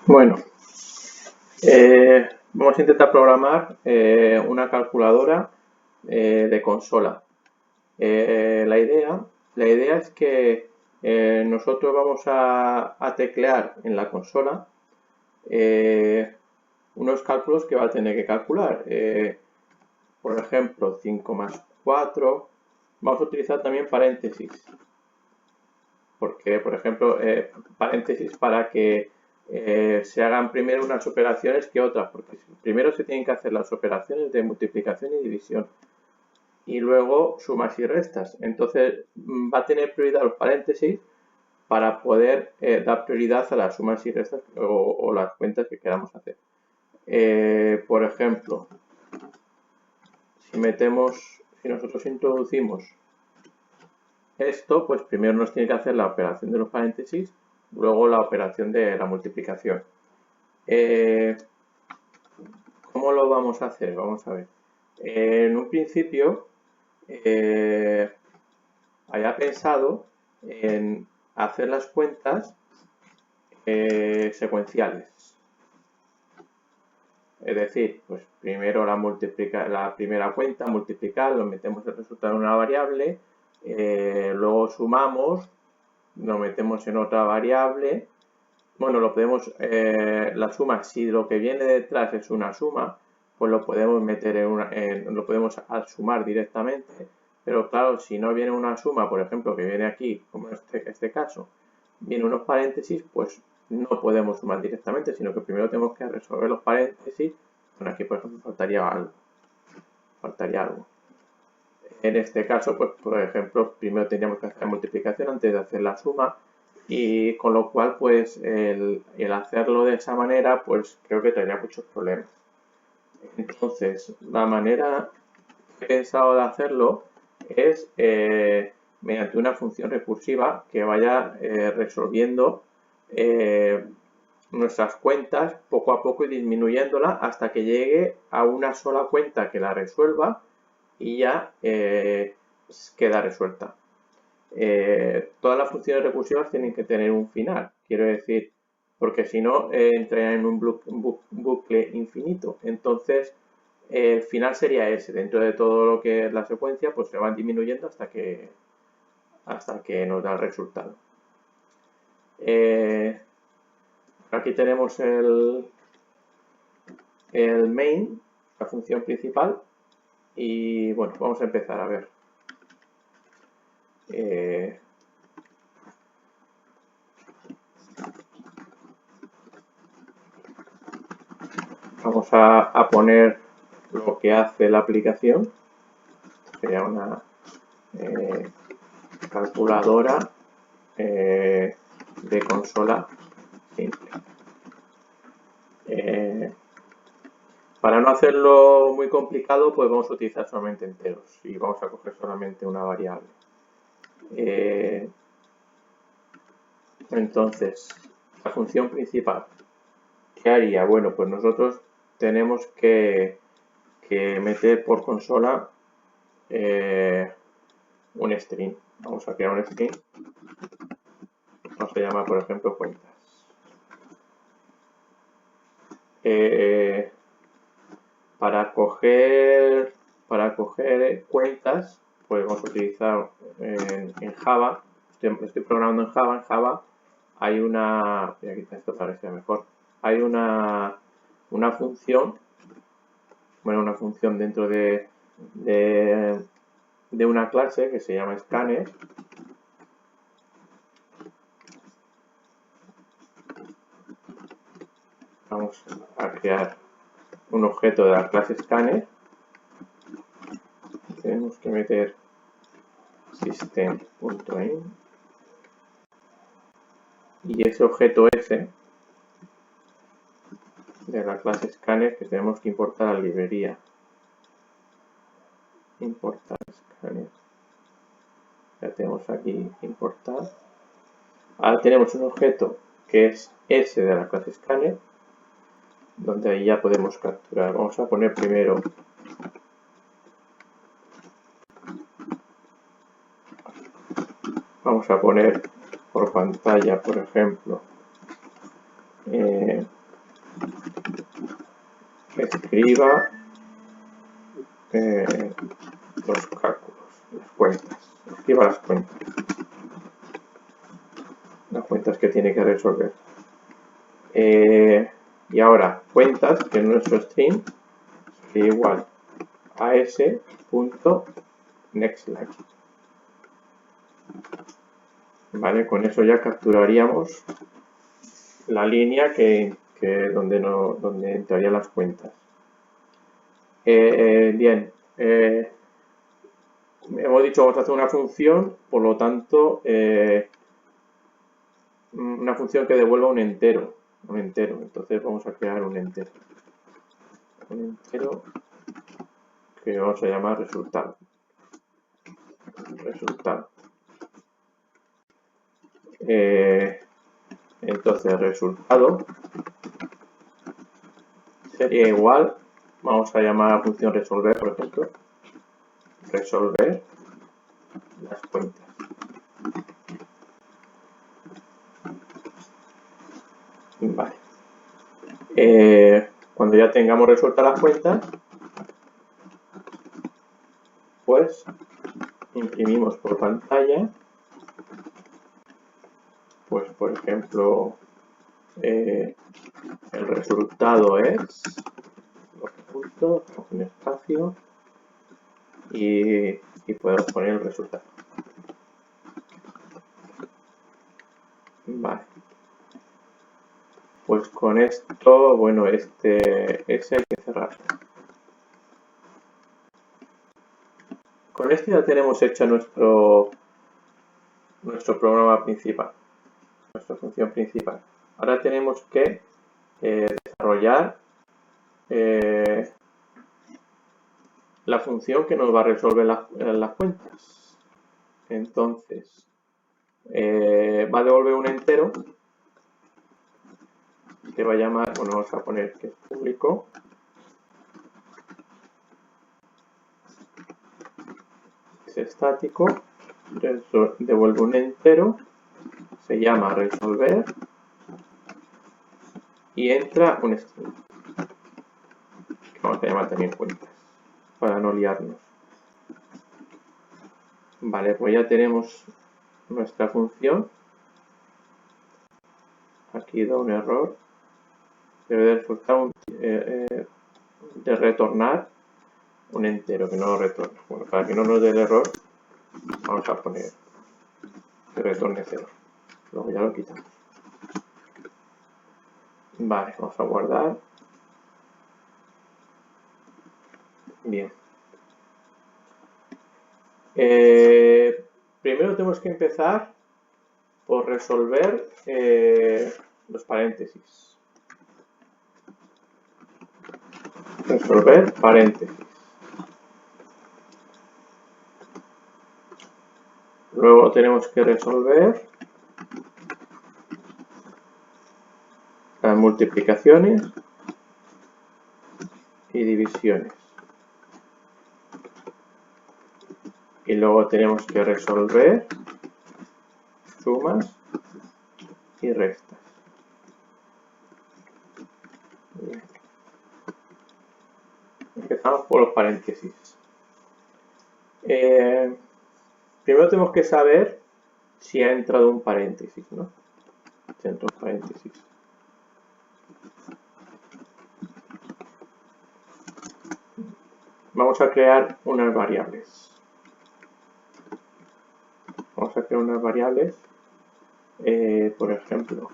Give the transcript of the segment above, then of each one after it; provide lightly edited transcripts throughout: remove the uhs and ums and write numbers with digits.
Bueno, vamos a intentar programar una calculadora de consola. La idea es que nosotros vamos a teclear en la consola unos cálculos que va a tener que calcular. Por ejemplo, 5 más 4. Vamos a utilizar también paréntesis. Porque, por ejemplo, paréntesis para que se hagan primero unas operaciones que otras, porque primero se tienen que hacer las operaciones de multiplicación y división y luego sumas y restas. Entonces va a tener prioridad los paréntesis para poder dar prioridad a las sumas y restas o las cuentas que queramos hacer. Por ejemplo, si nosotros introducimos esto, pues primero nos tiene que hacer la operación de los paréntesis, luego la operación de la multiplicación. ¿Cómo lo vamos a hacer? Vamos a ver. En un principio, había pensado en hacer las cuentas secuenciales. Es decir, pues primero la primera cuenta, multiplicar, lo metemos el resultado en una variable, luego sumamos, lo metemos en otra variable. Bueno, lo podemos, la suma, si lo que viene detrás es una suma, pues lo podemos meter lo podemos sumar directamente. Pero claro, si no viene una suma, por ejemplo, que viene aquí, como en este caso, viene unos paréntesis, pues no podemos sumar directamente, sino que primero tenemos que resolver los paréntesis. Bueno, aquí por ejemplo faltaría algo. En este caso, pues por ejemplo, primero tendríamos que hacer la multiplicación antes de hacer la suma, y con lo cual pues el hacerlo de esa manera pues creo que tendría muchos problemas. Entonces la manera que he pensado de hacerlo es mediante una función recursiva que vaya resolviendo nuestras cuentas poco a poco y disminuyéndola hasta que llegue a una sola cuenta que la resuelva y ya queda resuelta. Todas las funciones recursivas tienen que tener un final, quiero decir, porque si no entrarían en un bucle infinito. Entonces el final sería ese. Dentro de todo lo que es la secuencia, pues se van disminuyendo hasta que nos da el resultado. Aquí tenemos el main, la función principal, y bueno, vamos a empezar a ver. Vamos a poner lo que hace la aplicación. Sería una calculadora de consola simple. Para no hacerlo muy complicado, pues vamos a utilizar solamente enteros y vamos a coger solamente una variable. Entonces, la función principal, ¿qué haría? Bueno, pues nosotros tenemos que meter por consola un string. Vamos a crear un string. Vamos a llamar, por ejemplo, cuentas. Para coger cuentas, pues vamos a utilizar en Java. Estoy programando en Java. En Java hay una, voy a quitar esto para que sea mejor. Hay una función, bueno, una función dentro de una clase que se llama scanner. Vamos a crear un objeto de la clase scanner. Tenemos que meter system.in y ese objeto S de la clase scanner que tenemos que importar a la librería. Importar scanner. Ya tenemos aquí importar. Ahora tenemos un objeto que es S de la clase scanner, donde ahí ya podemos capturar. Vamos a poner primero por pantalla, por ejemplo, escriba los cálculos, las cuentas. Escriba las cuentas que tiene que resolver. Y ahora, cuentas, que es nuestro string, sería igual a s.nextLine. Vale, con eso ya capturaríamos la línea donde entrarían las cuentas. Bien, hemos dicho vamos a hacer una función, por lo tanto, una función que devuelva un entero. Entonces vamos a crear un entero que vamos a llamar resultado. Entonces resultado sería igual, vamos a llamar a la función resolver, por ejemplo, resolver las cuentas. Vale. Cuando ya tengamos resueltas las cuentas, pues imprimimos por pantalla, pues por ejemplo, el resultado es un espacio y podemos poner el resultado. Vale. Pues con esto, bueno, ese hay que cerrarlo. Con esto ya tenemos hecho nuestro programa principal, nuestra función principal. Ahora tenemos que desarrollar la función que nos va a resolver las cuentas. Entonces, va a devolver un entero que va a llamar, bueno, vamos a poner que es público. Es estático, devuelve un entero, se llama resolver y entra un string que vamos a llamar también cuentas para no liarnos. Vale, pues ya tenemos nuestra función. Aquí da un error. Debe de retornar un entero que no lo retorna. Bueno, para que no nos dé el error, vamos a poner que retorne 0. Luego ya lo quitamos. Vale, vamos a guardar. Bien. Primero tenemos que empezar por resolver los paréntesis. Resolver paréntesis. Luego tenemos que resolver las multiplicaciones y divisiones. Y luego tenemos que resolver sumas y restas. Bien. Empezamos por los paréntesis. Primero tenemos que saber si ha entrado un paréntesis, ¿no? Si entra un paréntesis. Vamos a crear unas variables. Vamos a crear unas variables, por ejemplo,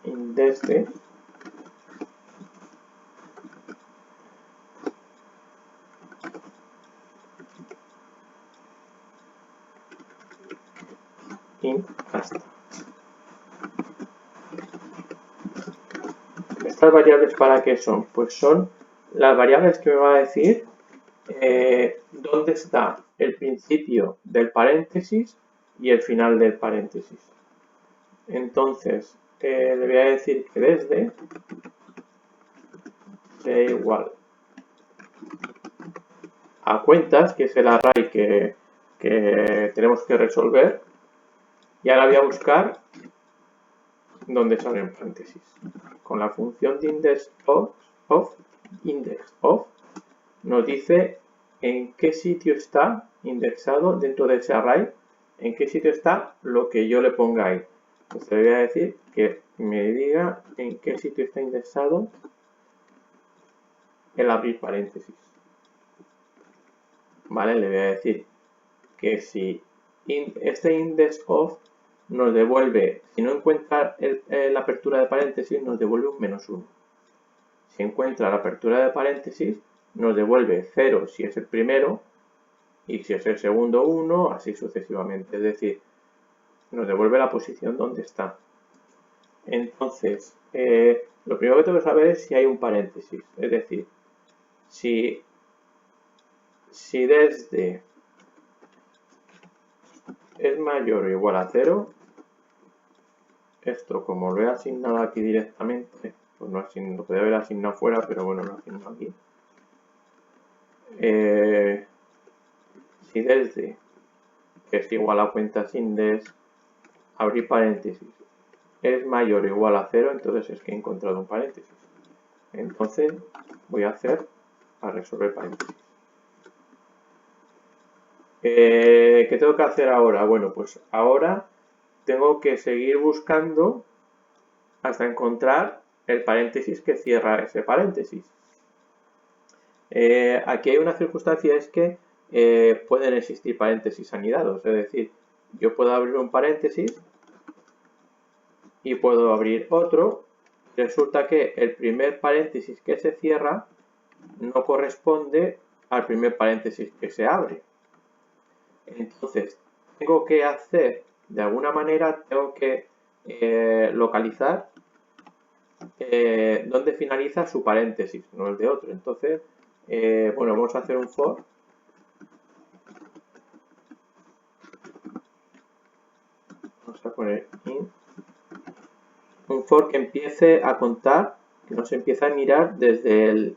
desde hasta. ¿Estas variables para qué son? Pues son las variables que me va a decir dónde está el principio del paréntesis y el final del paréntesis. Entonces, le voy a decir que desde sea igual a cuentas, que es el array que tenemos que resolver. Y ahora voy a buscar donde salen paréntesis. Con la función de index of nos dice en qué sitio está indexado dentro de ese array, en qué sitio está lo que yo le ponga ahí. Entonces le voy a decir que me diga en qué sitio está indexado el abrir paréntesis. Vale, le voy a decir que si este index of nos devuelve, si no encuentra la apertura de paréntesis, nos devuelve un -1. Si encuentra la apertura de paréntesis, nos devuelve 0 si es el primero, y si es el segundo 1, así sucesivamente. Es decir, nos devuelve la posición donde está. Entonces, lo primero que tengo que saber es si hay un paréntesis. Es decir, si desde es mayor o igual a 0, esto como lo he asignado aquí directamente, pues no lo podría haber asignado fuera, pero bueno, lo he asignado aquí. Si desde es igual a cuentas index, abrir paréntesis, es mayor o igual a 0, entonces es que he encontrado un paréntesis. Entonces voy a resolver paréntesis. ¿Qué tengo que hacer ahora? Bueno, pues ahora tengo que seguir buscando hasta encontrar el paréntesis que cierra ese paréntesis. Aquí hay una circunstancia, es que pueden existir paréntesis anidados, es decir, yo puedo abrir un paréntesis y puedo abrir otro. Resulta que el primer paréntesis que se cierra no corresponde al primer paréntesis que se abre. Entonces, tengo que hacer, de alguna manera, tengo que localizar dónde finaliza su paréntesis, no el de otro. Entonces, bueno, vamos a hacer un for. Vamos a poner in. Un for que empiece a contar, que nos empieza a mirar desde el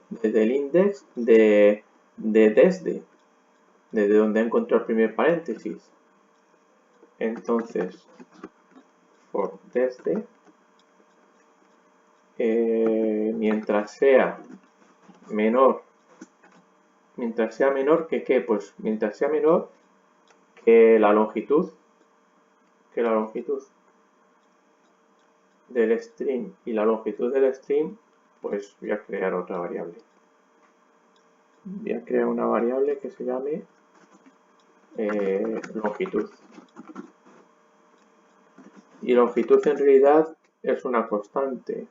index desde donde encontró el primer paréntesis. Entonces, for desde, mientras sea menor que ¿qué? Pues mientras sea menor que la longitud del string y la longitud del string, pues voy a crear otra variable. Voy a crear una variable que se llame longitud. Y longitud en realidad es una constante,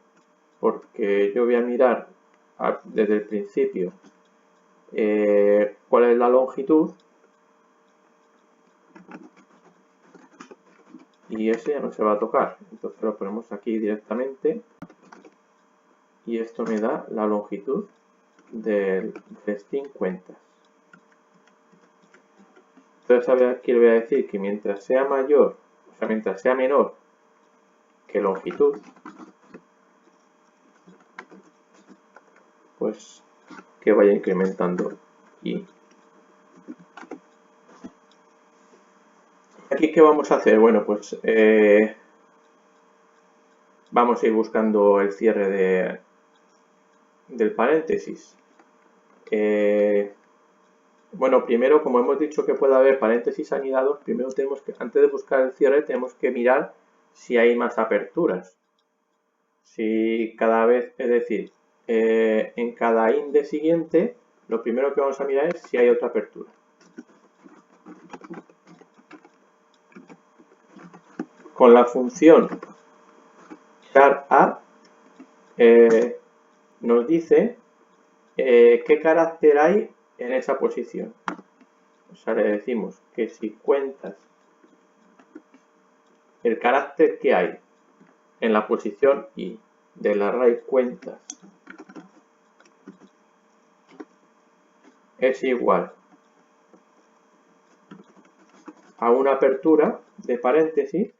porque yo voy a mirar desde el principio cuál es la longitud, y ese ya no se va a tocar. Entonces lo ponemos aquí directamente y esto me da la longitud del string cuentas. Entonces aquí le voy a decir que mientras sea mayor, o sea, mientras sea menor que longitud, pues que vaya incrementando y aquí ¿qué vamos a hacer? Bueno, pues vamos a ir buscando el cierre del paréntesis. Bueno, primero, como hemos dicho que puede haber paréntesis anidados, primero tenemos que, antes de buscar el cierre, tenemos que mirar si hay más aperturas. Si cada vez, es decir, en cada index siguiente, lo primero que vamos a mirar es si hay otra apertura. Con la función char_a nos dice qué carácter hay en esa posición. O sea, le decimos que si cuentas el carácter que hay en la posición i del array cuentas es igual a una apertura de paréntesis,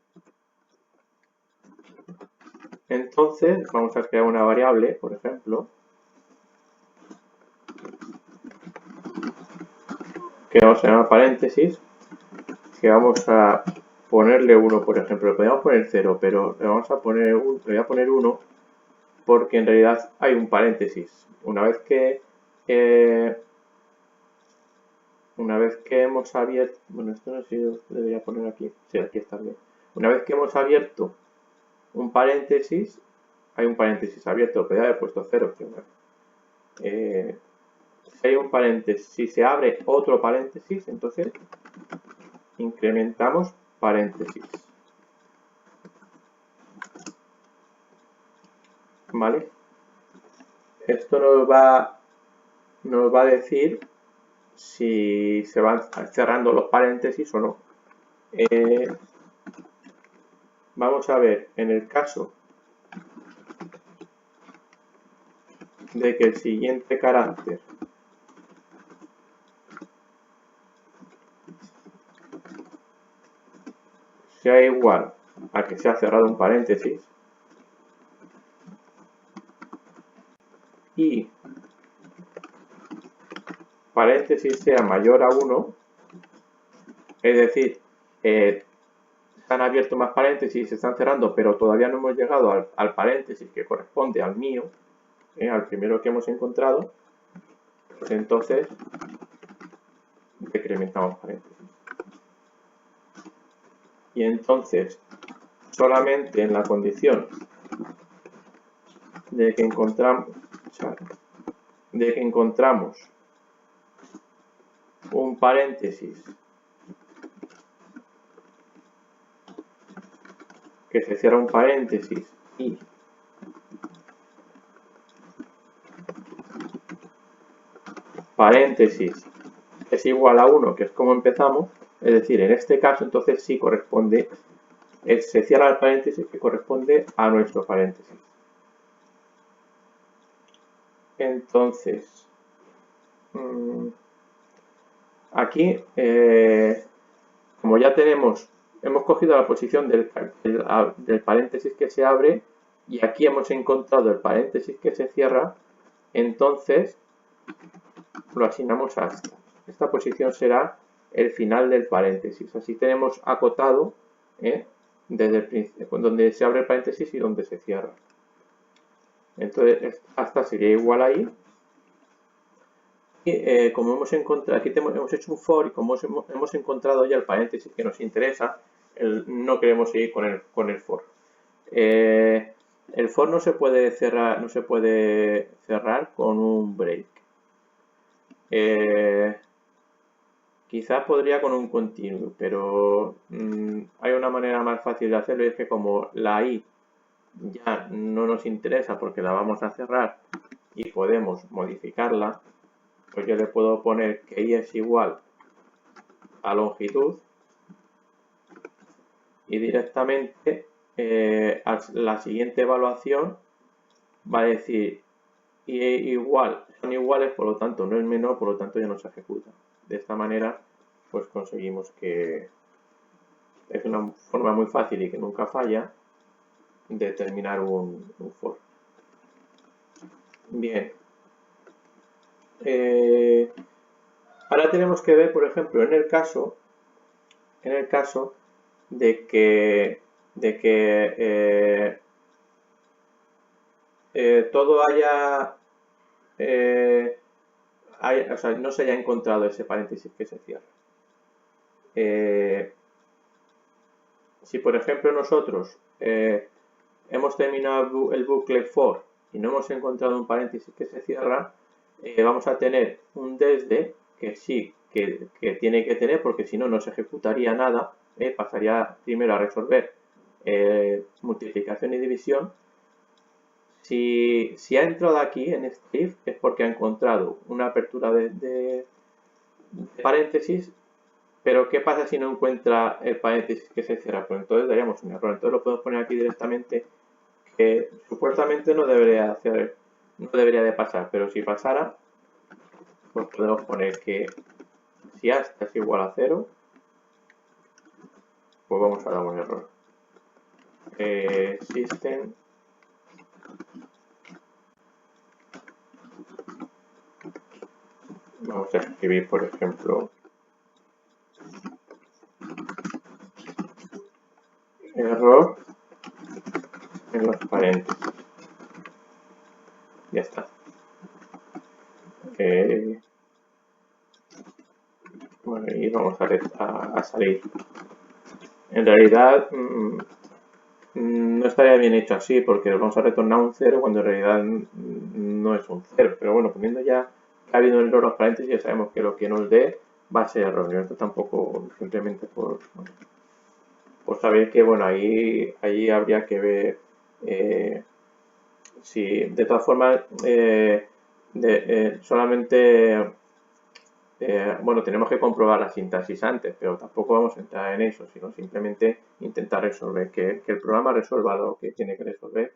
entonces vamos a crear una variable, por ejemplo, que vamos a llamar paréntesis, que vamos a ponerle 1, por ejemplo. Le podríamos poner 0, pero le vamos a poner le voy a poner 1 porque en realidad hay un paréntesis. Una vez que hemos abierto... Bueno, esto no sé si lo debería poner aquí. Sí, aquí está bien. Una vez que hemos abierto un paréntesis, hay un paréntesis abierto, podría haber puesto 0. Si hay un paréntesis, si se abre otro paréntesis, entonces incrementamos paréntesis. ¿Vale? Esto nos va a decir si se van cerrando los paréntesis o no. Vamos a ver, en el caso de que el siguiente carácter sea igual a que se ha cerrado un paréntesis y paréntesis sea mayor a 1, es decir, se han abierto más paréntesis y se están cerrando, pero todavía no hemos llegado al paréntesis que corresponde al mío, al primero que hemos encontrado, pues entonces decrementamos paréntesis. Y entonces, solamente en la condición de que encontramos un paréntesis que se cierra un paréntesis y paréntesis es igual a 1, que es como empezamos, es decir, en este caso entonces sí corresponde, se cierra el paréntesis que corresponde a nuestro paréntesis. Entonces, aquí, como ya hemos cogido la posición del paréntesis que se abre y aquí hemos encontrado el paréntesis que se cierra, entonces lo asignamos a esta. Esta posición será el final del paréntesis. Así tenemos acotado desde el principio, donde se abre el paréntesis y donde se cierra. Entonces, hasta sería igual ahí. Y como hemos encontrado, aquí hemos hecho un for y como hemos encontrado ya el paréntesis que nos interesa, no queremos seguir con el for. El for no se puede cerrar con un break. Quizás podría con un continuo, pero hay una manera más fácil de hacerlo y es que como la i ya no nos interesa porque la vamos a cerrar y podemos modificarla, pues yo le puedo poner que i es igual a longitud y directamente la siguiente evaluación va a decir i igual, son iguales, por lo tanto no es menor, por lo tanto ya no se ejecuta. De esta manera pues conseguimos que es una forma muy fácil y que nunca falla de terminar un for. Bien. Ahora tenemos que ver, por ejemplo, en el caso de que todo o sea, no se haya encontrado ese paréntesis que se cierra. Si por ejemplo nosotros hemos terminado el bucle for y no hemos encontrado un paréntesis que se cierra, vamos a tener un desde que sí que tiene que tener, porque si no, no se ejecutaría nada, pasaría primero a resolver multiplicación y división. Si ha entrado aquí en este if es porque ha encontrado una apertura de paréntesis, pero ¿qué pasa si no encuentra el paréntesis que se cierra? Pues entonces daríamos un error. Entonces lo podemos poner aquí directamente, que supuestamente no debería de pasar, pero si pasara, pues podemos poner que si hasta es igual a 0, pues vamos a dar un error. System vamos a escribir, por ejemplo, error en los paréntesis. Ya está. Bueno, y vamos a salir. En realidad no estaría bien hecho así porque vamos a retornar un 0 cuando en realidad no es un 0. Pero bueno, poniendo ya que ha habido un error en los paréntesis, ya sabemos que lo que nos dé va a ser error. Esto tampoco simplemente por saber que, bueno, ahí habría que ver si de todas formas solamente bueno, tenemos que comprobar la sintaxis antes, pero tampoco vamos a entrar en eso, sino simplemente intentar resolver, que el programa resuelva lo que tiene que resolver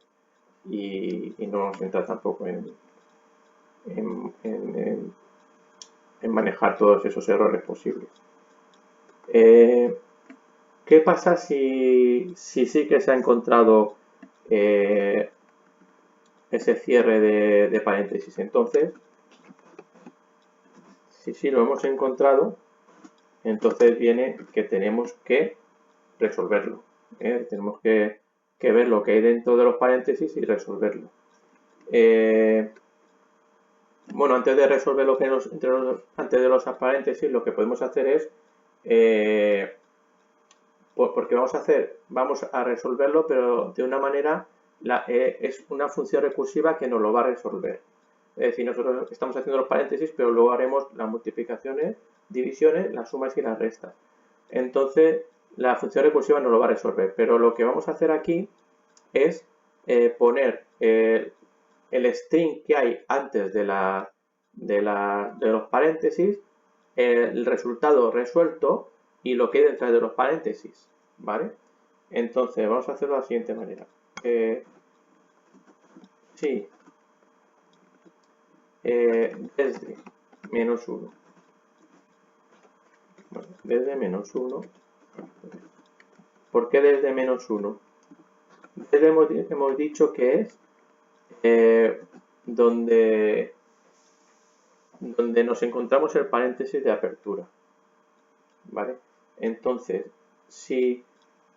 y no vamos a entrar tampoco en manejar todos esos errores posibles. ¿Qué pasa si sí que se ha encontrado ese cierre de paréntesis? Entonces, si sí lo hemos encontrado, entonces viene que tenemos que resolverlo. Tenemos que ver lo que hay dentro de los paréntesis y resolverlo. Bueno, antes de resolver lo que antes de los paréntesis, lo que podemos hacer es porque vamos a resolverlo, pero de una manera es una función recursiva que nos lo va a resolver. Es decir, nosotros estamos haciendo los paréntesis, pero luego haremos las multiplicaciones, divisiones, las sumas y las restas. Entonces, la función recursiva nos lo va a resolver, pero lo que vamos a hacer aquí es poner el string que hay antes de los paréntesis, el resultado resuelto y lo que hay detrás de los paréntesis, ¿vale? Entonces, vamos a hacerlo de la siguiente manera. Sí, desde menos 1. Bueno, desde menos 1. ¿Por qué desde menos 1? Desde hemos dicho que es donde nos encontramos el paréntesis de apertura. ¿Vale? Entonces, si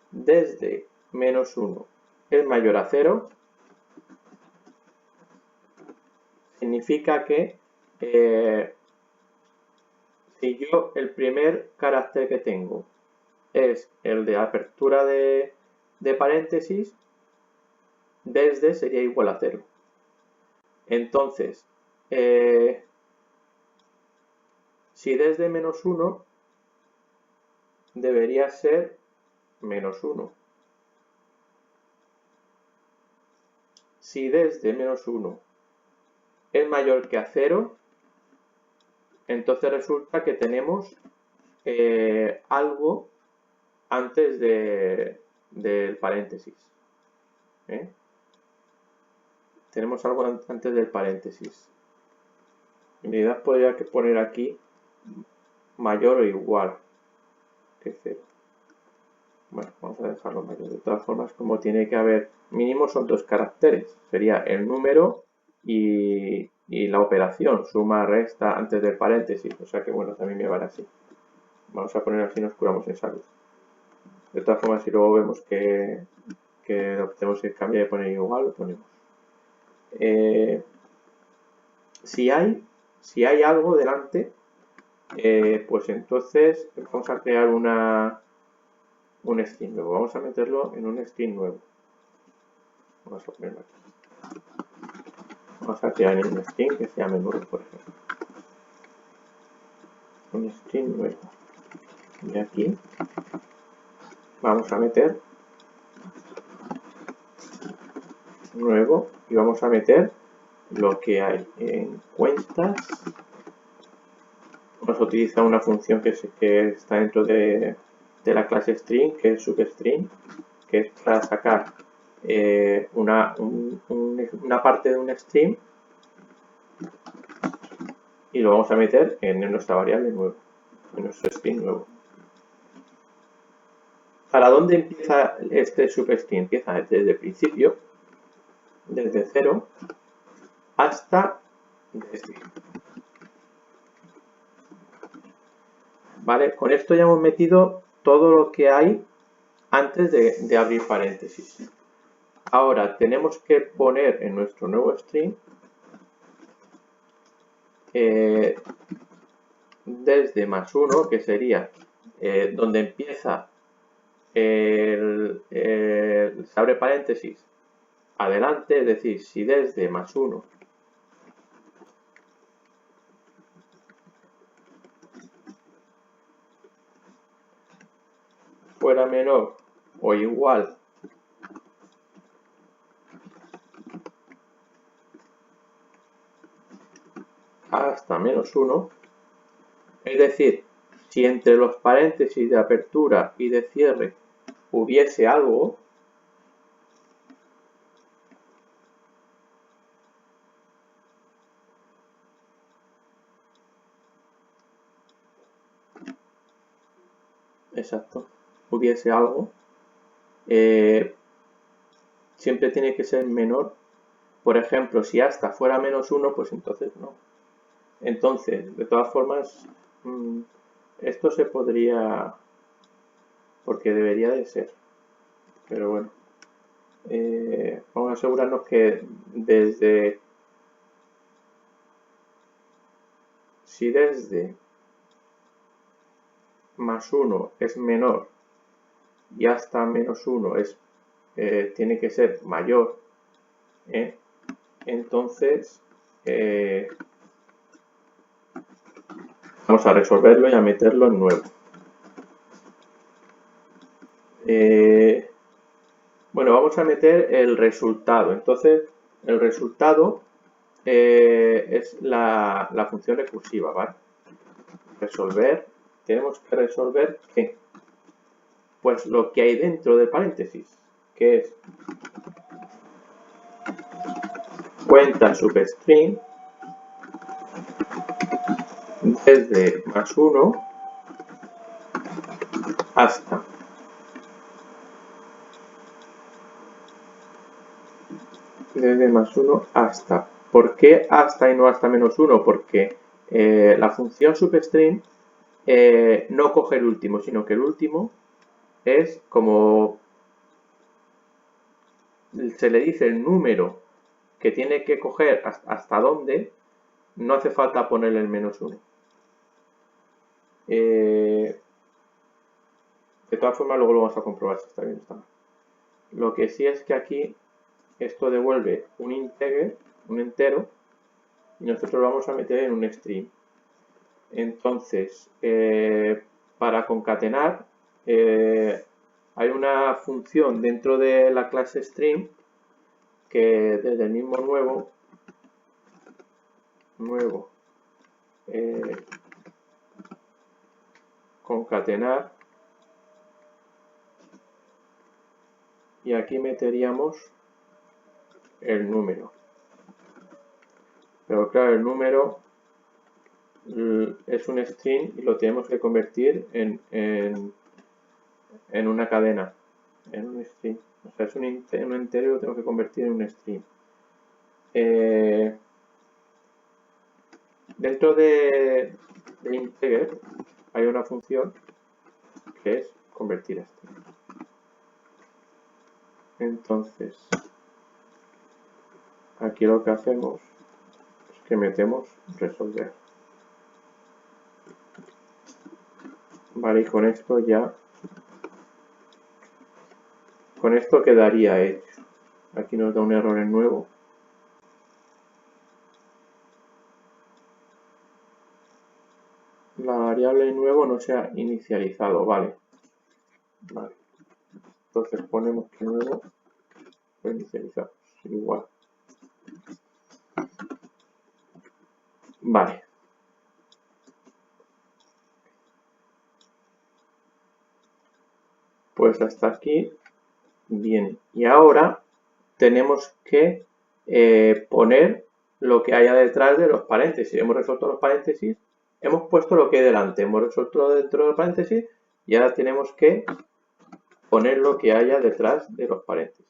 desde menos 1 es mayor a 0, significa que si yo el primer carácter que tengo es el de apertura de paréntesis, desde sería igual a 0. Entonces, si desde menos 1 debería ser menos 1. Si desde menos 1 es mayor que a 0, entonces resulta que tenemos algo antes del paréntesis. Tenemos algo antes del paréntesis. En realidad podría poner aquí mayor o igual que 0. Bueno, vamos a dejarlo mayor. De todas formas, como tiene que haber mínimo son 2 caracteres. Sería el número y la operación, suma, resta, antes del paréntesis. O sea que bueno, también me vale así. Vamos a poner así, nos curamos en salud. De todas formas, si luego vemos que lo tenemos que cambiar y poner igual, lo ponemos. Si hay algo delante, pues entonces vamos a crear un string nuevo. Vamos a meterlo en un string nuevo. Vamos a ponerlo aquí. Vamos a crear un string que se llame nuevo, por ejemplo. Un string nuevo. Y aquí vamos a meter nuevo y vamos a meter lo que hay en cuentas. Vamos a utilizar una función que está dentro de la clase string, que es substring, que es para sacar una parte de un string y lo vamos a meter en nuestra variable nuevo, en nuestro string nuevo. ¿Para dónde empieza este substring? Empieza desde el principio, desde 0 hasta desde. ¿Vale? Con esto ya hemos metido todo lo que hay antes de abrir paréntesis. Ahora tenemos que poner en nuestro nuevo string desde +1, que sería donde empieza se abre paréntesis adelante, es decir, si desde +1 fuera menor o igual hasta -1, es decir, si entre los paréntesis de apertura y de cierre hubiese algo, exacto, hubiese algo, siempre tiene que ser menor. Por ejemplo, si hasta fuera -1, pues entonces no. Entonces, de todas formas, esto se podría, porque debería de ser, pero bueno, vamos a asegurarnos que si desde +1 es menor y hasta -1 tiene que ser mayor, entonces vamos a resolverlo y a meterlo en nuevo. Bueno, vamos a meter el resultado. Entonces, el resultado es la función recursiva, ¿vale? Resolver, tenemos que resolver ¿qué? Pues lo que hay dentro del paréntesis, que es cuenta substring desde +1 hasta. Desde +1 hasta. ¿Por qué hasta y no hasta -1? Porque la función substring no coge el último, sino que el último es como se le dice el número que tiene que coger hasta dónde, no hace falta ponerle el -1. De todas formas, luego lo vamos a comprobar si está bien o está mal. Lo que sí es que aquí esto devuelve un integer, un entero, y nosotros lo vamos a meter en un string. Entonces, para concatenar, hay una función dentro de la clase string que desde el mismo nuevo concatenar, y aquí meteríamos el número. Pero claro, el número es un string y lo tenemos que convertir en una cadena, en un string. O sea, es un entero y lo tengo que convertir en un string. Dentro de integer hay una función que es convertir a string. Entonces, aquí lo que hacemos es que metemos resolver. Vale, y con esto ya, con esto quedaría hecho. Aquí nos da un error en nuevo. La variable nuevo no se ha inicializado, vale. Entonces ponemos que nuevo lo inicializamos igual. Vale. Pues hasta aquí bien. Y ahora tenemos que poner lo que haya detrás de los paréntesis. Hemos resuelto los paréntesis, hemos puesto lo que hay delante, hemos resuelto dentro de los paréntesis y ahora tenemos que poner lo que haya detrás de los paréntesis.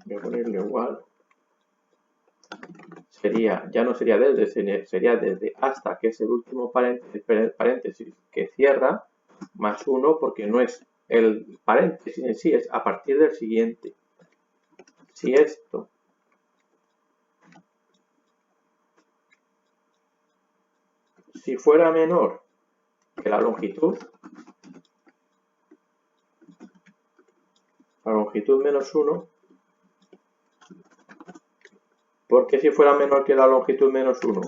Voy a ponerle igual. ya no sería desde, sería desde hasta, que es el último paréntesis que cierra, más 1, porque no es el paréntesis en sí, es a partir del siguiente. Si esto fuera menor que la longitud menos 1, ¿por qué si fuera menor que la longitud menos 1?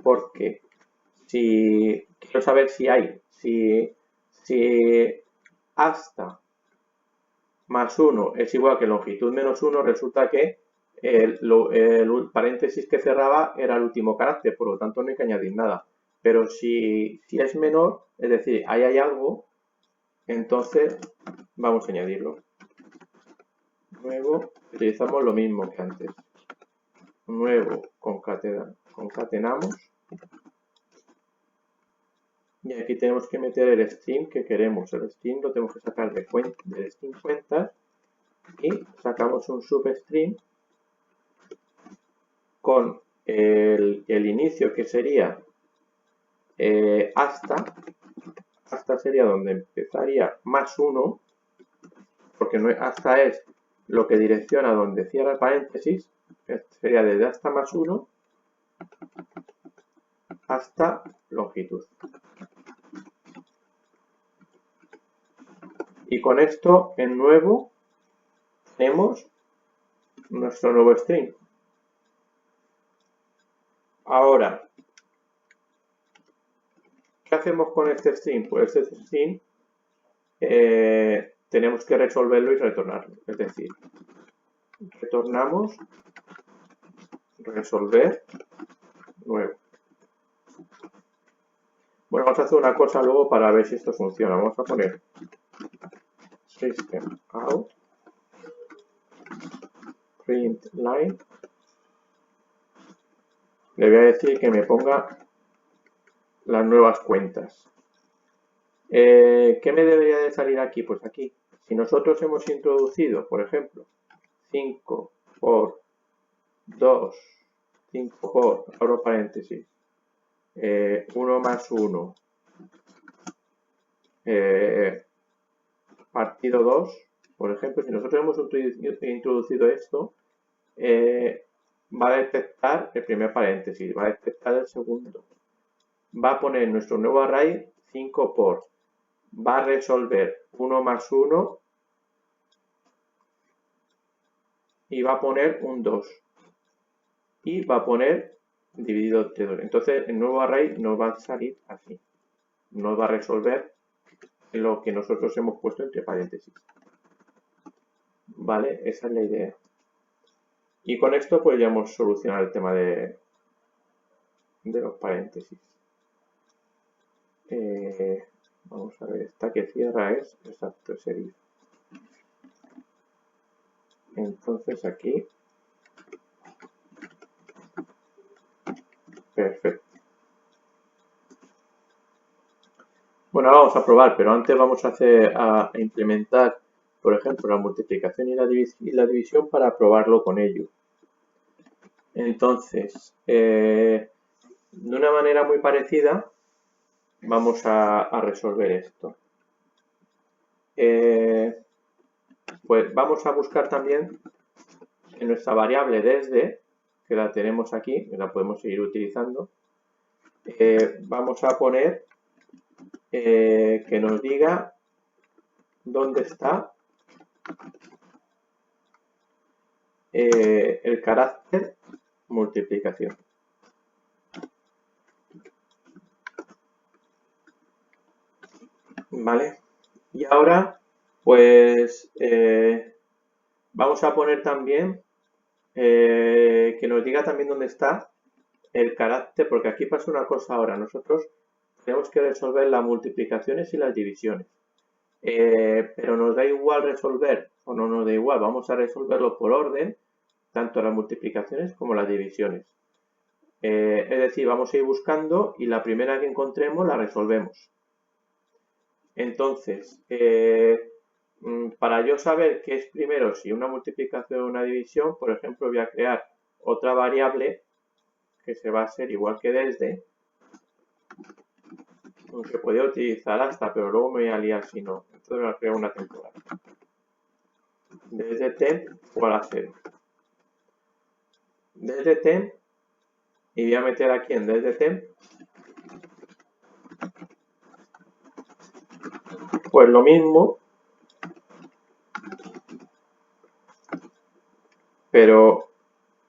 Porque si quiero saber si hay, si hasta más 1 es igual que longitud menos 1, resulta que el paréntesis que cerraba era el último carácter, por lo tanto no hay que añadir nada. Pero si es menor, es decir, ahí hay algo, entonces vamos a añadirlo. Luego utilizamos lo mismo que antes. Nuevo concatenamos. Y aquí tenemos que meter el string que queremos. El string lo tenemos que sacar del string cuentas y sacamos un substring con el inicio, que sería hasta sería donde empezaría más 1, porque hasta es lo que direcciona donde cierra el paréntesis, sería desde hasta más 1 hasta longitud. Y con esto en nuevo tenemos nuestro nuevo string. Ahora, ¿qué hacemos con este string? Pues este string tenemos que resolverlo y retornarlo. Es decir, retornamos resolver nuevo. Bueno, vamos a hacer una cosa luego para ver si esto funciona. Vamos a poner system out print line. Le voy a decir que me ponga las nuevas cuentas. ¿Qué me debería de salir aquí? Pues aquí, si nosotros hemos introducido, por ejemplo, 5 por 2, 5 por, abro paréntesis, 1 más 1, partido 2, por ejemplo, si nosotros hemos introducido esto, va a detectar el primer paréntesis, va a detectar el segundo, va a poner nuestro nuevo array 5 por, va a resolver 1 más 1 y va a poner un 2 y va a poner dividido entre 2. Entonces el nuevo array nos va a salir así, nos va a resolver lo que nosotros hemos puesto entre paréntesis. Vale, esa es la idea. Y con esto pues ya hemos solucionado el tema de los paréntesis. Vamos a ver, esta que cierra es exacto ese if. Entonces aquí, perfecto. Bueno, ahora vamos a probar, pero antes vamos a implementar, por ejemplo, la multiplicación y la división para probarlo con ello. Entonces, de una manera muy parecida, vamos a resolver esto. Pues vamos a buscar también en nuestra variable desde, que la tenemos aquí, que la podemos seguir utilizando, vamos a poner que nos diga dónde está el carácter multiplicación. ¿Vale? Y ahora, pues, vamos a poner también que nos diga también dónde está el carácter, porque aquí pasa una cosa ahora. Nosotros tenemos que resolver las multiplicaciones y las divisiones. Pero nos da igual resolver o no nos da igual. Vamos a resolverlo por orden, tanto las multiplicaciones como las divisiones. Es decir, vamos a ir buscando y la primera que encontremos la resolvemos. Entonces, para yo saber qué es primero, si una multiplicación o una división, por ejemplo, voy a crear otra variable que se va a ser igual que desde, aunque podría utilizar hasta, pero luego me voy a liar si no. Entonces voy a crear una temporal. Desde temp igual a 0. Desde temp, y voy a meter aquí en desde temp, pues lo mismo, pero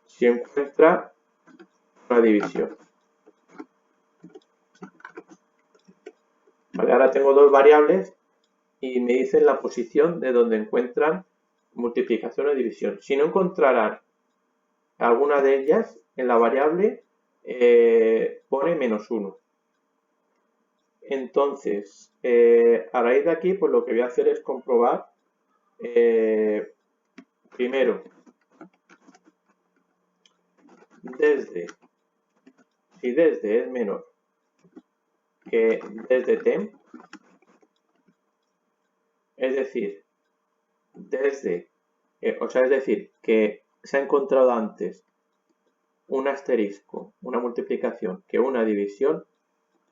si encuentra una división. Vale, ahora tengo dos variables y me dicen la posición de donde encuentran multiplicación o división. Si no encontraran alguna de ellas en la variable, pone -1. Entonces, a raíz de aquí, pues lo que voy a hacer es comprobar primero si desde es menor que desde temp, es decir, es decir, que se ha encontrado antes un asterisco, una multiplicación, que una división,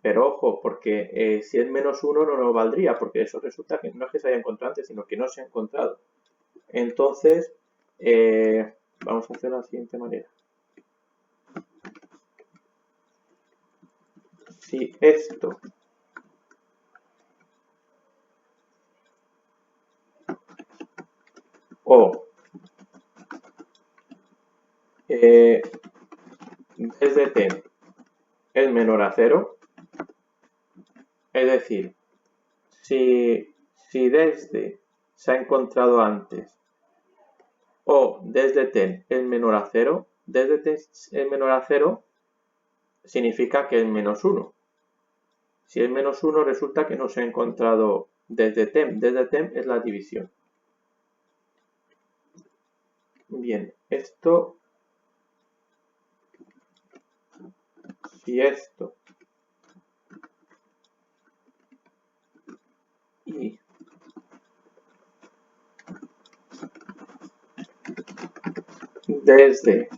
pero ojo, porque si es -1 no nos valdría, porque eso resulta que no es que se haya encontrado antes, sino que no se ha encontrado. Entonces, vamos a hacerlo de la siguiente manera. Si esto o desde temp es menor a 0, es decir, si desde se ha encontrado antes o desde temp es menor a 0, desde temp es menor a 0 significa que es -1. Si es -1 resulta que no se ha encontrado desde temp. Desde temp es la división. Bien, esto, si esto y desde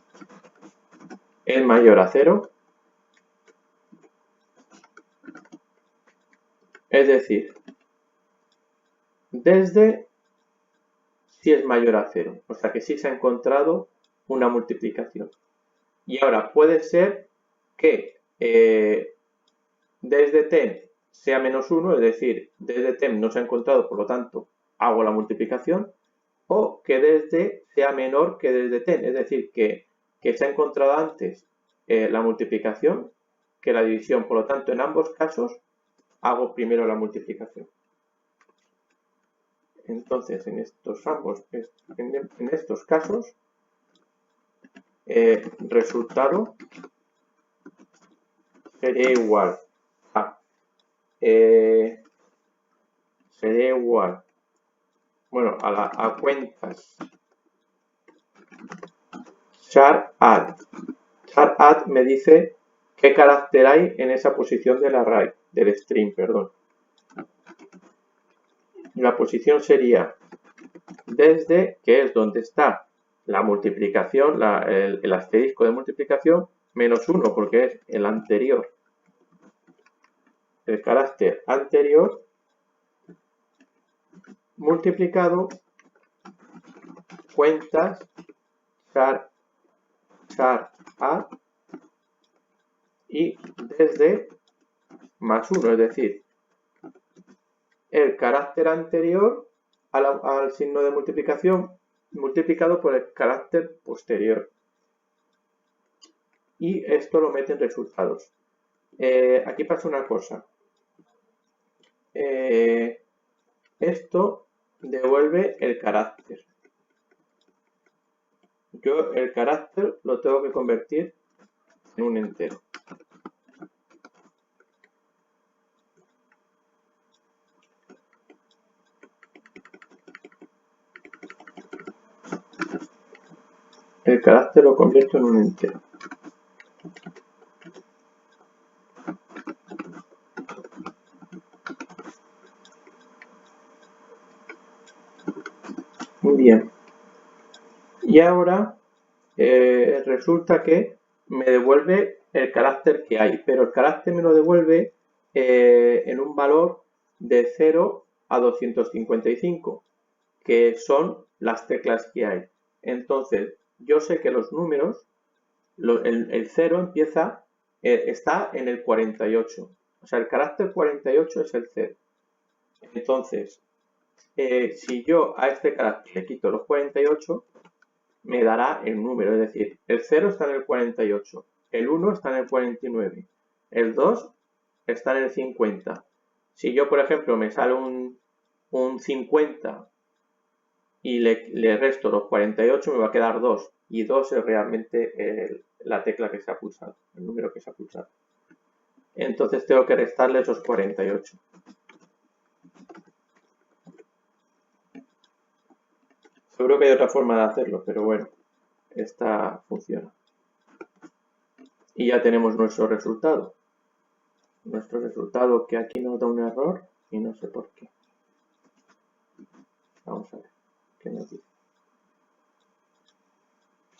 es mayor a 0, es decir, desde si es mayor a 0, o sea que sí se ha encontrado una multiplicación. Y ahora puede ser que desde temp sea -1, es decir, desde temp no se ha encontrado, por lo tanto hago la multiplicación, o que desde sea menor que desde temp, es decir, que se ha encontrado antes la multiplicación que la división, por lo tanto en ambos casos hago primero la multiplicación. Entonces en estos casos resultado sería igual a a cuentas char add. Char add me dice qué carácter hay en esa posición del array, del string, perdón. La posición sería desde, que es donde está la multiplicación, el asterisco de multiplicación, -1, porque es el anterior. El carácter anterior multiplicado cuentas char add y desde +1, es decir, el carácter anterior al signo de multiplicación multiplicado por el carácter posterior. Y esto lo mete en resultados. Aquí pasa una cosa. Esto devuelve el carácter. Yo el carácter lo tengo que convertir en un entero. El carácter lo convierto en un entero. Muy bien. Y ahora resulta que me devuelve el carácter que hay, pero el carácter me lo devuelve en un valor de 0 a 255, que son las teclas que hay. Entonces, yo sé que los números, el 0 empieza, está en el 48. O sea, el carácter 48 es el 0. Entonces, si yo a este carácter le quito los 48, me dará el número, es decir, el 0 está en el 48, el 1 está en el 49, el 2 está en el 50. Si yo, por ejemplo, me sale un 50 y le resto los 48, me va a quedar 2. Y 2 es realmente la tecla que se ha pulsado, el número que se ha pulsado. Entonces tengo que restarle esos 48. Seguro que hay otra forma de hacerlo, pero bueno, esta funciona. Y ya tenemos nuestro resultado. Nuestro resultado que aquí nos da un error y no sé por qué. Vamos a ver qué nos dice.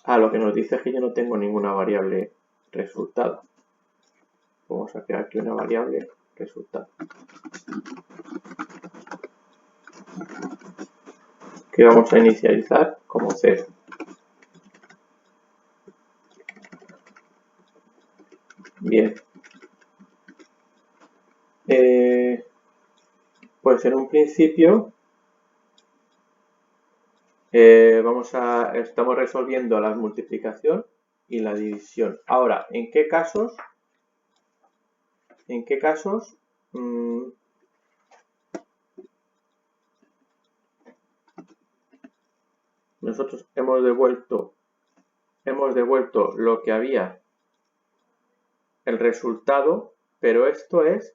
Lo que nos dice es que yo no tengo ninguna variable resultado. Vamos a crear aquí una variable resultado, que vamos a inicializar como 0. Bien. Pues en un principio estamos resolviendo la multiplicación y la división. Ahora, ¿en qué casos? Nosotros hemos devuelto lo que había, el resultado, pero esto es...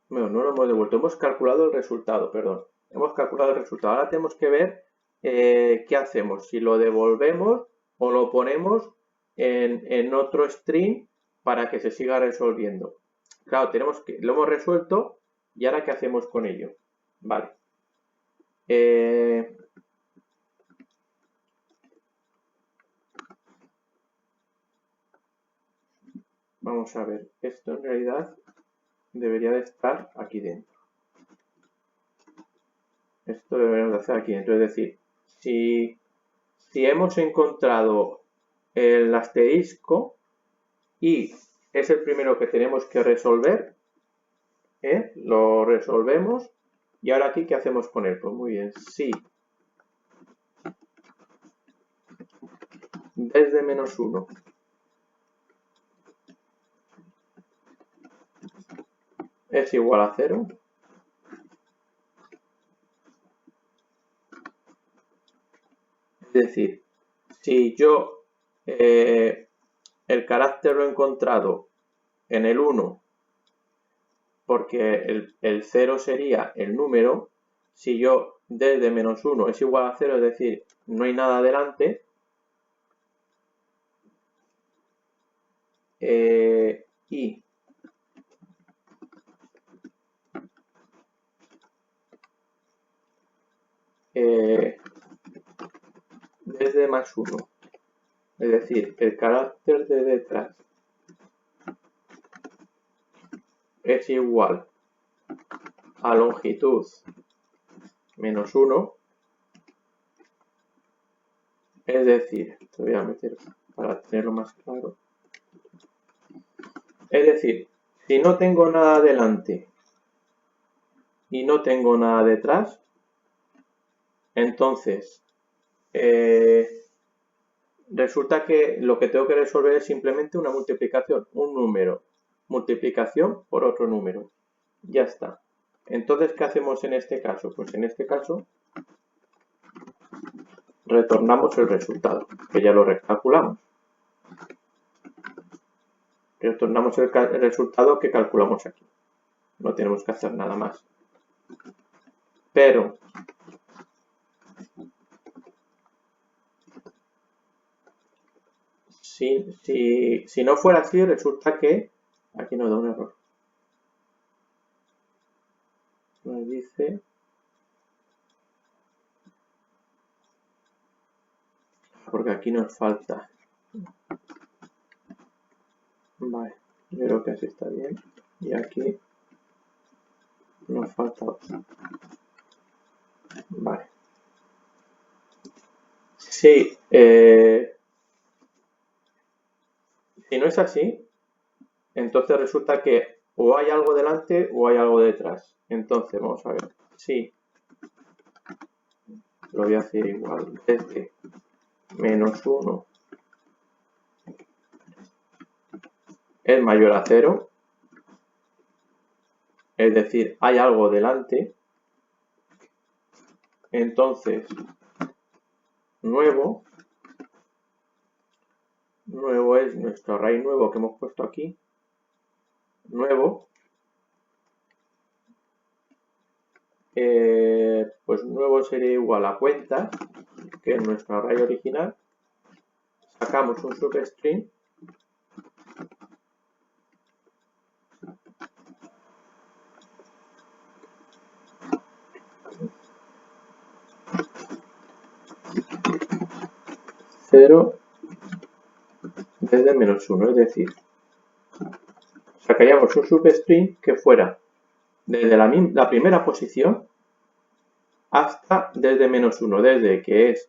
Bueno, no lo hemos devuelto, hemos calculado el resultado, perdón. Hemos calculado el resultado. Ahora tenemos que ver qué hacemos, si lo devolvemos o lo ponemos en otro string para que se siga resolviendo. Claro, lo hemos resuelto y ahora ¿qué hacemos con ello? Vale. Vamos a ver, esto en realidad debería de estar aquí dentro. Esto deberíamos de hacer aquí dentro, es decir, si hemos encontrado el asterisco y es el primero que tenemos que resolver, lo resolvemos y ahora aquí ¿qué hacemos con él? Pues muy bien, si desde -1 es igual a 0, es decir, si yo el carácter lo he encontrado en el 1 porque el 0 sería el número, si yo desde -1 es igual a 0, es decir, no hay nada delante, y desde +1, es decir, el carácter de detrás es igual a longitud -1, es decir, te voy a meter para tenerlo más claro, es decir, si no tengo nada delante y no tengo nada detrás, entonces resulta que lo que tengo que resolver es simplemente una multiplicación, un número, multiplicación por otro número. Ya está. Entonces, ¿qué hacemos en este caso? Pues en este caso retornamos el resultado, que ya lo recalculamos. Retornamos el resultado que calculamos aquí. No tenemos que hacer nada más. Pero si no fuera así, resulta que aquí nos da un error. Nos dice porque aquí nos falta. Vale, yo creo que así está bien. Y aquí nos falta otro. Vale. Sí, si no es así, entonces resulta que o hay algo delante o hay algo detrás. Entonces, vamos a ver. Sí, lo voy a hacer igual. Desde -1 es mayor a 0. Es decir, hay algo delante. Entonces, nuevo es nuestro array nuevo que hemos puesto aquí. Nuevo. Pues nuevo sería igual a cuenta, que es nuestro array original. Sacamos un substring. Cero desde -1, es decir, sacaríamos un substring que fuera desde la primera posición hasta desde -1, desde que es,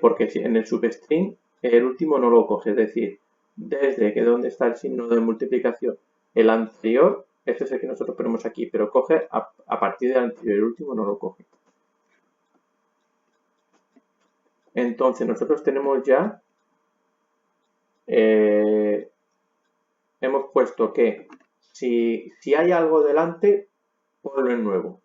porque en el substring el último no lo coge, es decir, desde que donde está el signo de multiplicación, el anterior, ese es el que nosotros ponemos aquí, pero coge a partir del anterior, el último no lo coge. Entonces nosotros tenemos ya, hemos puesto que si hay algo delante, ponlo en nuevo.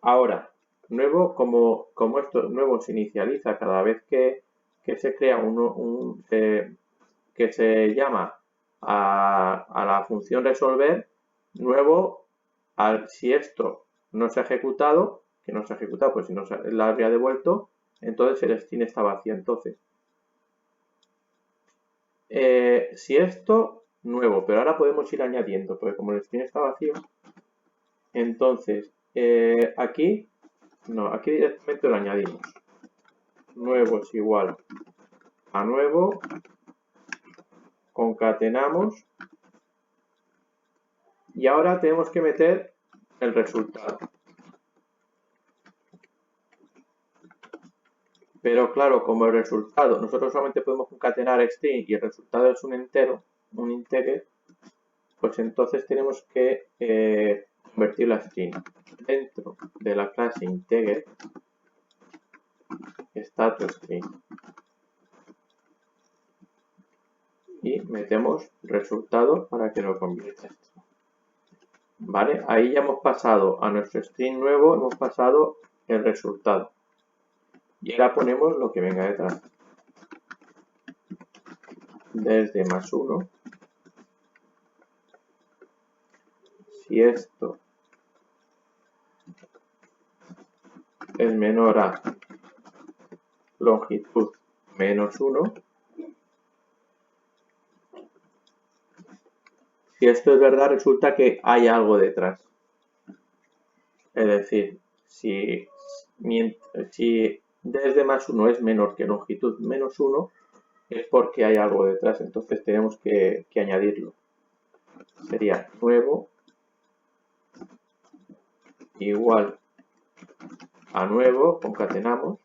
Ahora, nuevo, como esto nuevo se inicializa cada vez que se crea que se llama a la función resolver, nuevo, si esto no se ha ejecutado, que no se ha ejecutado, pues si no la habría devuelto, entonces el string está vacío. Entonces, si esto, nuevo, pero ahora podemos ir añadiendo, porque como el string está vacío, entonces aquí directamente lo añadimos. Nuevo es igual a nuevo, concatenamos y ahora tenemos que meter el resultado. Pero claro, como el resultado, nosotros solamente podemos concatenar string y el resultado es un entero, un integer, pues entonces tenemos que convertir la string dentro de la clase integer statusString y metemos resultado para que lo convierta. ¿Vale? Ahí ya hemos pasado a nuestro string nuevo, hemos pasado el resultado. Y ahora ponemos lo que venga detrás. Desde +1. Si esto es menor a longitud -1. Si esto es verdad, resulta que hay algo detrás. Es decir, si desde +1 es menor que longitud -1, es porque hay algo detrás, entonces tenemos que añadirlo. Sería nuevo igual a nuevo, concatenamos.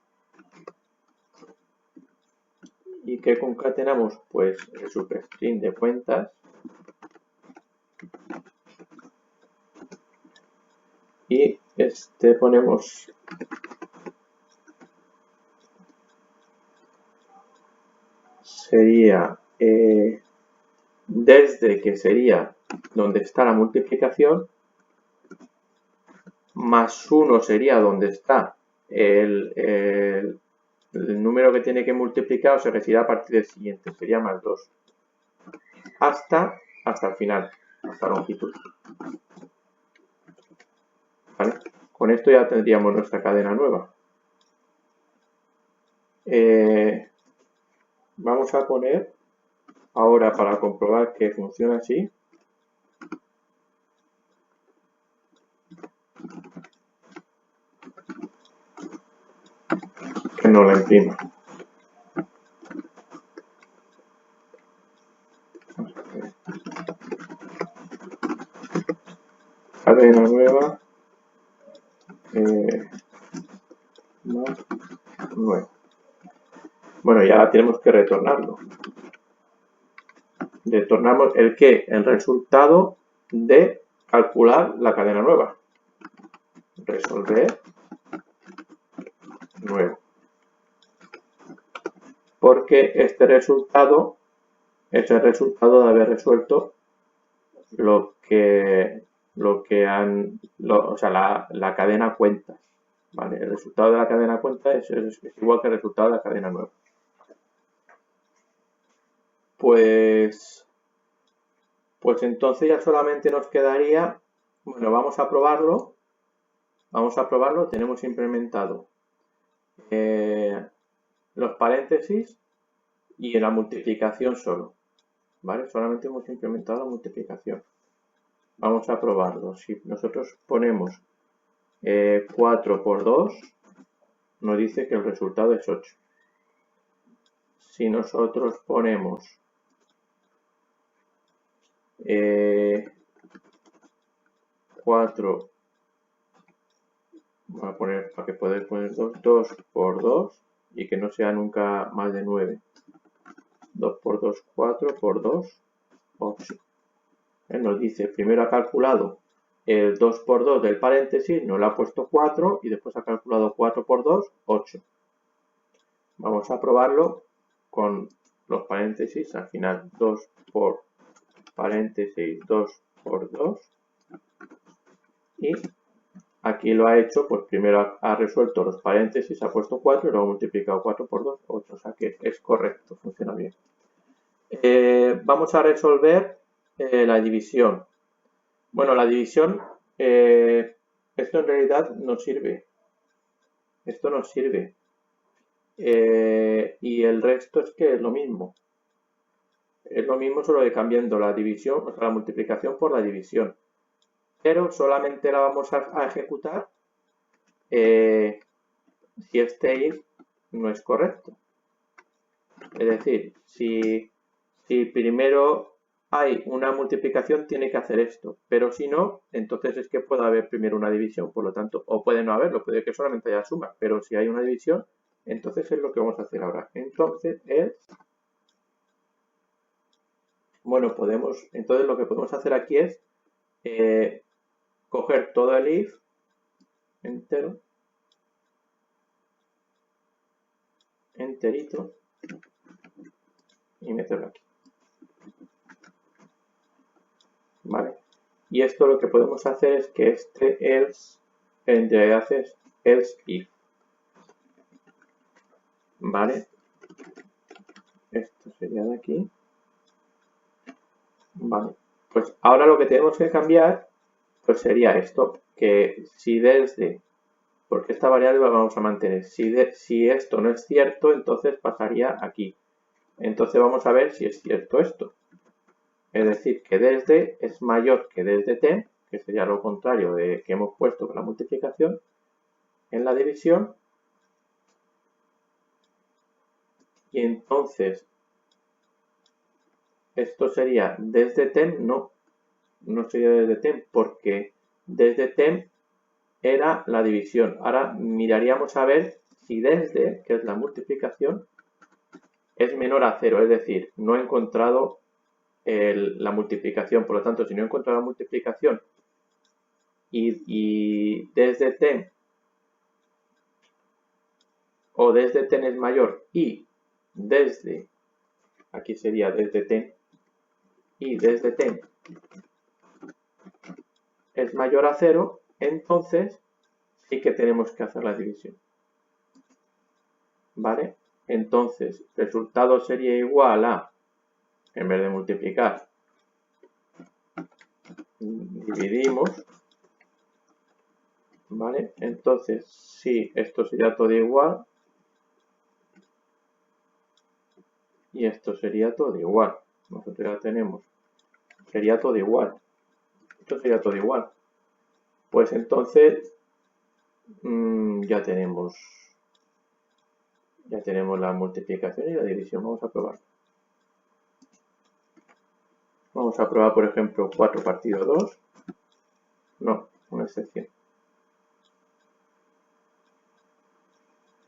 ¿Y qué concatenamos? Pues el substring de cuentas y ponemos sería desde, que sería donde está la multiplicación, +1 sería donde está el número que tiene que multiplicar, o sea que sería a partir del siguiente, sería +2 hasta el final, hasta longitud. ¿Vale? Con esto ya tendríamos nuestra cadena nueva. Vamos a poner ahora, para comprobar que funciona así, que no la imprima. cadena nueva más 9. Bueno, y ahora tenemos que retornarlo. Retornamos el resultado de calcular la cadena nueva. Resolver nuevo. Porque este resultado es el resultado de haber resuelto la cadena cuentas. ¿Vale? El resultado de la cadena cuentas es igual que el resultado de la cadena nueva. Pues entonces ya solamente nos quedaría, bueno, vamos a probarlo, tenemos implementado los paréntesis y la multiplicación solo, ¿vale? Solamente hemos implementado la multiplicación. Vamos a probarlo. Si nosotros ponemos 4 por 2, nos dice que el resultado es 8. Si nosotros ponemos 4, voy a poner para que podáis poner 2 por 2 y que no sea nunca más de 9. 2 por 2, 4 por 2, 8. Nos dice, primero ha calculado el 2 por 2 del paréntesis, nos le ha puesto 4 y después ha calculado 4 por 2, 8. Vamos a probarlo con los paréntesis al final. 2 por paréntesis 2 por 2. Y aquí lo ha hecho, pues primero ha resuelto los paréntesis, ha puesto 4 y luego ha multiplicado 4 por 2, 8. O sea que es correcto, funciona bien. Vamos a resolver la división. Bueno, la división, esto en realidad no sirve. Esto nos sirve. Y el resto es que es lo mismo. Es lo mismo, solo que cambiando la división, o sea, la multiplicación por la división. Pero solamente la vamos a ejecutar si este if no es correcto. Es decir, si primero hay una multiplicación, tiene que hacer esto. Pero si no, entonces es que puede haber primero una división. Por lo tanto, o puede no haberlo, puede que solamente haya suma. Pero si hay una división, entonces es lo que vamos a hacer ahora. Entonces entonces lo que podemos hacer aquí es coger todo el if entero, enterito, y meterlo aquí. ¿Vale? Y esto lo que podemos hacer es que este else en realidad es else if. ¿Vale? Esto sería de aquí. Vale. Pues ahora lo que tenemos que cambiar pues sería esto, que si desde, porque esta variable la vamos a mantener, si esto no es cierto, entonces pasaría aquí. Entonces vamos a ver si es cierto esto. Es decir, que desde es mayor que desde t, que sería lo contrario de que hemos puesto con la multiplicación en la división. Y entonces, esto sería desde tem, no sería desde tem, porque desde tem era la división. Ahora miraríamos a ver si desde, que es la multiplicación, es menor a 0, es decir, no he encontrado la multiplicación. Por lo tanto, si no he encontrado la multiplicación y desde ten o desde ten es mayor y desde, aquí sería desde ten y desde ten es mayor a 0, entonces sí que tenemos que hacer la división. ¿Vale? Entonces, el resultado sería igual a, en vez de multiplicar, dividimos. ¿Vale? Entonces, si esto sería todo igual y esto sería todo igual. Nosotros ya tenemos, sería todo igual. Esto sería todo igual. Pues entonces ya tenemos la multiplicación y la división. Vamos a probar. Vamos a probar, por ejemplo, 4 partido 2. No, una excepción.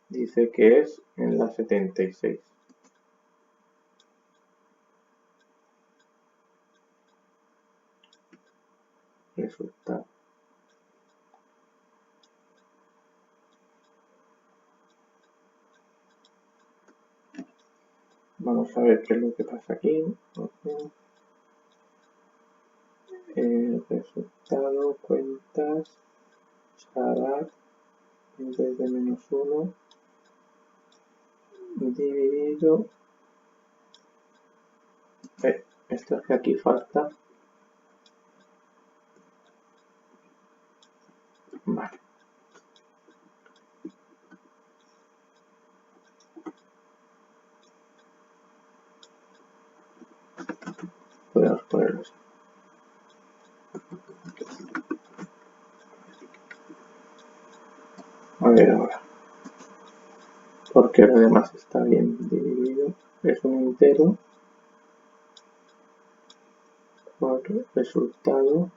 Dice que es en la 76. Resultado. Vamos a ver qué es lo que pasa aquí. Resultado, cuentas, charar, en vez de -1, dividido. Esto es que aquí falta. Vale. Podemos ponerlo así. A ver ahora. Porque lo demás está bien dividido. Es un entero. 4, resultado.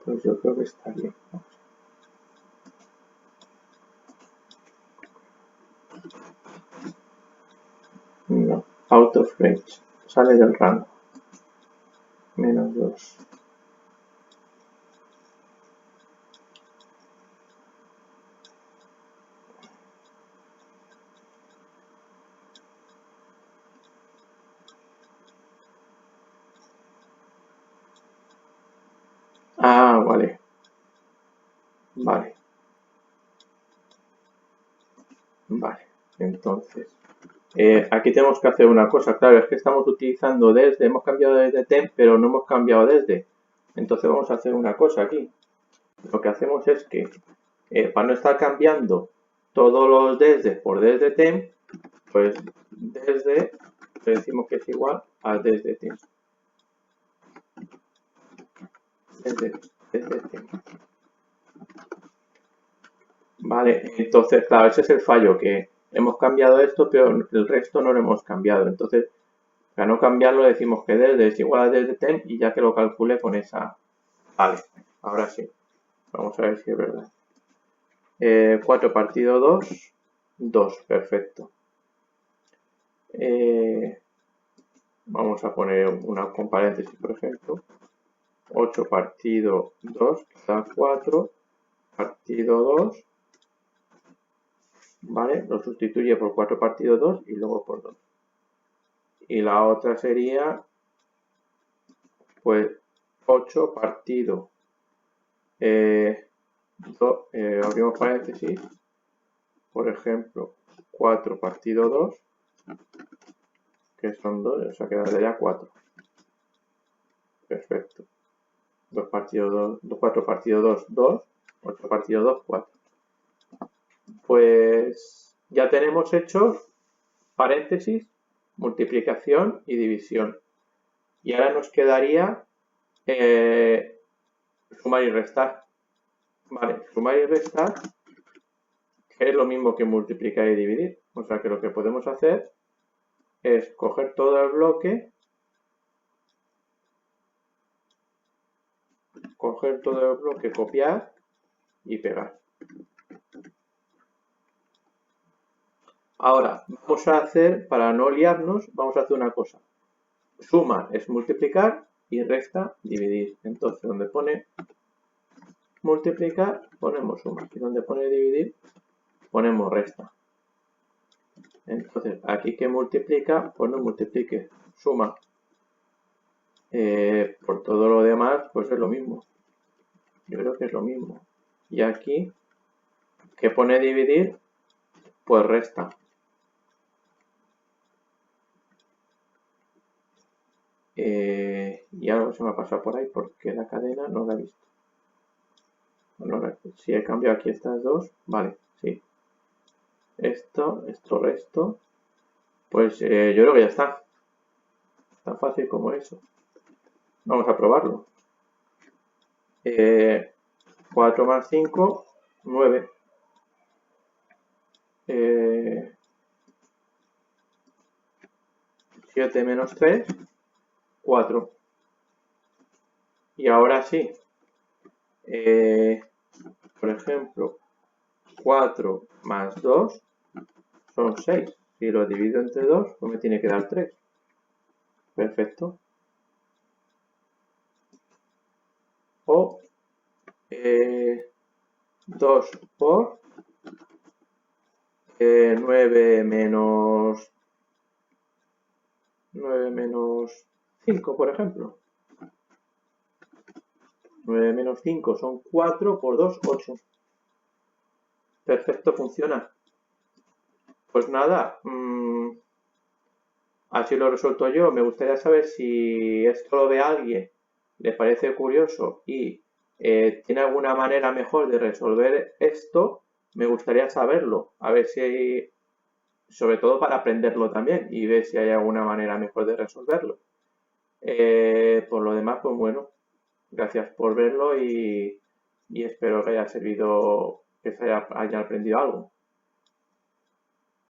Pues yo creo que está bien. No, out of range. Sale del rango. -2. Ah, vale. Vale. Vale. Entonces, aquí tenemos que hacer una cosa. Claro, es que estamos utilizando desde, hemos cambiado desde temp, pero no hemos cambiado desde. Entonces vamos a hacer una cosa aquí. Lo que hacemos es que, para no estar cambiando todos los desde por desde temp, pues desde le decimos que es igual a desde temp. Desde temp. Vale, entonces, claro, ese es el fallo, que hemos cambiado esto, pero el resto no lo hemos cambiado. Entonces, para no cambiarlo, decimos que desde es igual a desde temp y ya que lo calcule con esa. Vale, ahora sí. Vamos a ver si es verdad. 4 partido 2, 2, perfecto. Vamos a poner una con paréntesis, por ejemplo. 8 partido 2, que da 4, partido 2, ¿vale? Lo sustituye por 4 partido 2 y luego por 2. Y la otra sería, pues, 8 partido, abrimos paréntesis, por ejemplo, 4 partido 2, que son 2, o sea, quedaría 4. Perfecto. 2 partido 2, 4 partido 2, 2, 8 partido 2, 4. Pues ya tenemos hecho paréntesis, multiplicación y división. Y ahora nos quedaría sumar y restar. Vale, sumar y restar, que es lo mismo que multiplicar y dividir. O sea que lo que podemos hacer es coger todo el bloque, copiar y pegar. Ahora, vamos a hacer, para no liarnos, vamos a hacer una cosa. Suma es multiplicar y resta dividir. Entonces, donde pone multiplicar, ponemos suma. Y donde pone dividir, ponemos resta. Entonces, aquí que multiplica, pues no multiplique, suma. Por todo lo demás, pues es lo mismo. Yo creo que es lo mismo. Y aquí, que pone dividir, pues resta. Y algo se me ha pasado por ahí porque la cadena no la he visto. Si he cambiado aquí estas dos, vale, sí. Esto, resto. Pues yo creo que ya está. Tan fácil como eso. Vamos a probarlo. 4 más 5, 9. 7 menos 3, 4. Y ahora sí, por ejemplo, 4 más 2 son 6. Si lo divido entre 2, pues me tiene que dar 3. Perfecto. O 2 por 9 menos 5, por ejemplo. 9 menos 5 son 4 por 2, 8. Perfecto, funciona. Pues nada, así lo he resuelto yo. Me gustaría saber si esto lo ve alguien, le parece curioso y tiene alguna manera mejor de resolver esto. Me gustaría saberlo. A ver si, sobre todo para aprenderlo también y ver si hay alguna manera mejor de resolverlo. Por lo demás, pues bueno, gracias por verlo y espero que haya servido, que se haya aprendido algo.